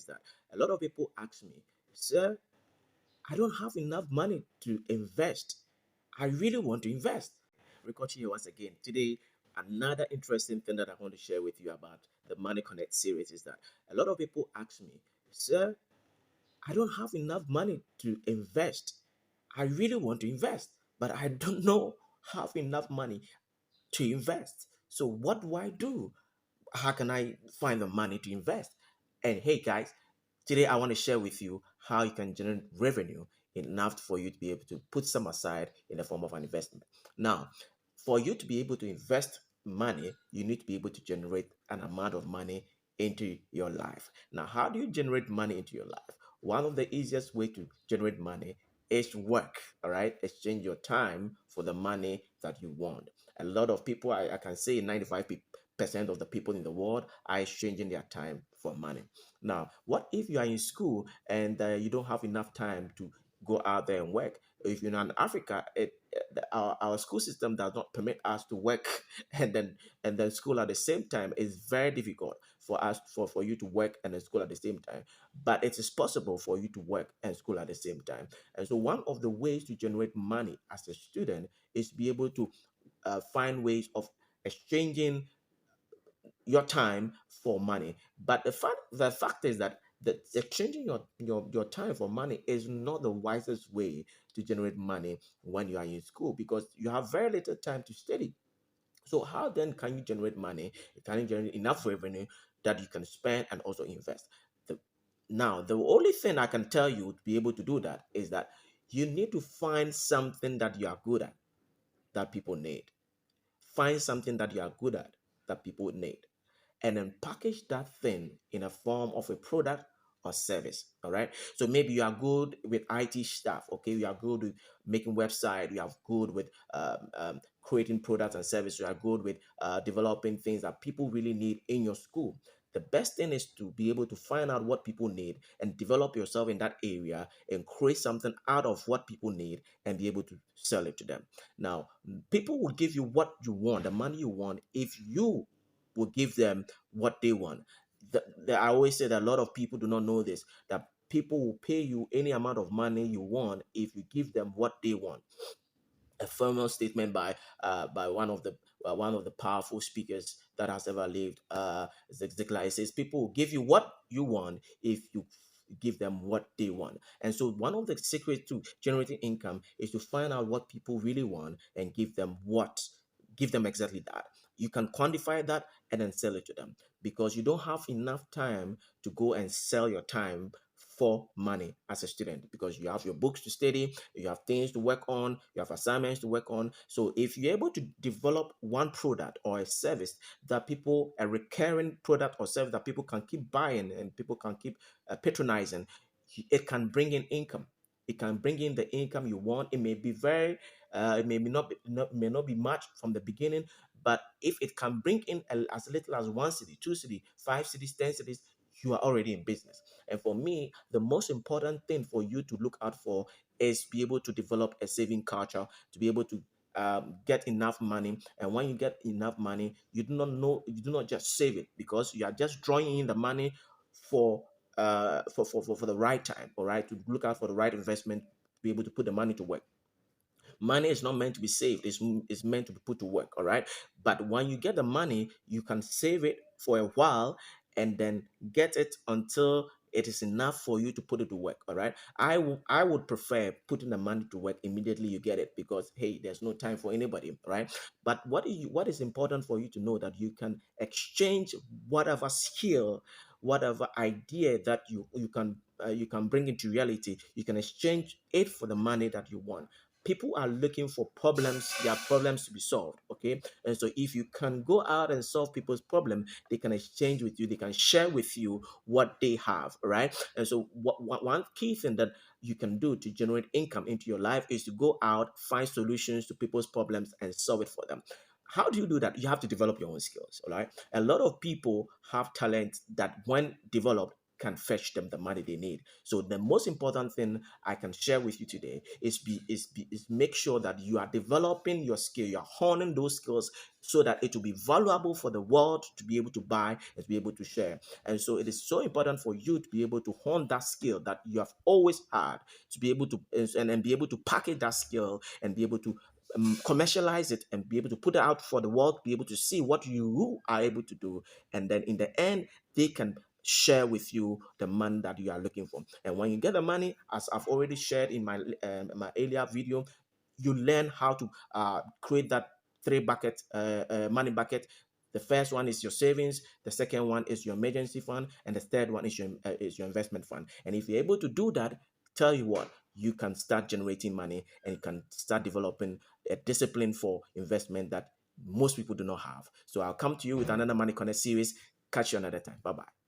that a lot of people ask me, sir, I don't have enough money to invest. I really want to invest. Record here once again. Today, another interesting thing that I want to share with you about the Money Connect series is that a lot of people ask me, sir, I don't have enough money to invest. I really want to invest, but I don't know have enough money to invest. So what do I do? How can I find the money to invest? And hey guys, today I want to share with you how you can generate revenue enough for you to be able to put some aside in the form of an investment. Now, for you to be able to invest money, you need to be able to generate an amount of money into your life. Now, how do you generate money into your life? One of the easiest way to generate money is work. All right, exchange your time for the money that you want. A lot of people, I can say 95% of the people in the world are exchanging their time for money. Now, what if you are in school and you don't have enough time to go out there and work? If you're in Africa, our school system does not permit us to work and then school at the same time. Is very difficult for us for you to work and then school at the same time. But it is possible for you to work and school at the same time. And so one of the ways to generate money as a student is to be able to find ways of exchanging your time for money. But the fact is that exchanging your time for money is not the wisest way to generate money when you are in school, because you have very little time to study. So how then can you generate money? Can you generate enough revenue that you can spend and also invest? The, Now, the only thing I can tell you to be able to do that is that you need to find something that you are good at that people need. Find something that you are good at that people need, and then package that thing in a form of a product or service. All right. So maybe you are good with IT stuff. Okay. You are good with making website. You are good with creating products and services. You are good with developing things that people really need in your school. The best thing is to be able to find out what people need and develop yourself in that area and create something out of what people need and be able to sell it to them. Now, people will give you what you want, the money you want, if you will give them what they want. I always say that a lot of people do not know this, that people will pay you any amount of money you want if you give them what they want. A formal statement by one of the powerful speakers that has ever lived. Zig Ziglar, it says people will give you what you want if you give them what they want. And so one of the secrets to generating income is to find out what people really want and give them exactly that. You can quantify that and then sell it to them, because you don't have enough time to go and sell your time for money as a student, because you have your books to study, you have things to work on, you have assignments to work on. So if you're able to develop one product or a service that people, a recurring product or service that people can keep buying and people can keep patronizing, it can bring in income. It can bring in the income you want. It may be it may not be much from the beginning, but if it can bring in as little as one city, two city, 5 cities, 10 cities, you are already in business. And for me, the most important thing for you to look out for is be able to develop a saving culture, to be able to get enough money. And when you get enough money, you do not just save it because you are just drawing in the money for for the right time, all right, to look out for the right investment, to be able to put the money to work. Money is not meant to be saved, it's meant to be put to work, all right? But when you get the money, you can save it for a while and then get it until it is enough for you to put it to work, all right? I would prefer putting the money to work immediately you get it, because hey, there's no time for anybody, right? But what is important for you to know, that you can exchange whatever skill, whatever idea that you can bring into reality, you can exchange it for the money that you want. People are looking for problems, their problems to be solved, okay? And so if you can go out and solve people's problem, they can exchange with you, they can share with you what they have, right? And so one key thing that you can do to generate income into your life is to go out, find solutions to people's problems and solve it for them. How do you do that? You have to develop your own skills, all right? A lot of people have talent that when developed can fetch them the money they need. So the most important thing I can share with you today is make sure that you are developing your skill, you are honing those skills so that it will be valuable for the world to be able to buy and to be able to share. And so it is so important for you to be able to hone that skill that you have always had, to be able to and be able to package that skill and be able to commercialize it and be able to put it out for the world, be able to see what you are able to do. And then in the end, they can share with you the money that you are looking for. And when you get the money, as I've already shared in my earlier video, you learn how to create that three bucket money bucket. The first one is your savings, the second one is your emergency fund, and the third one is your investment fund. And if you're able to do that, tell you what, you can start generating money and you can start developing a discipline for investment that most people do not have. So I'll come to you with another Money Connect series. Catch you another time. Bye bye.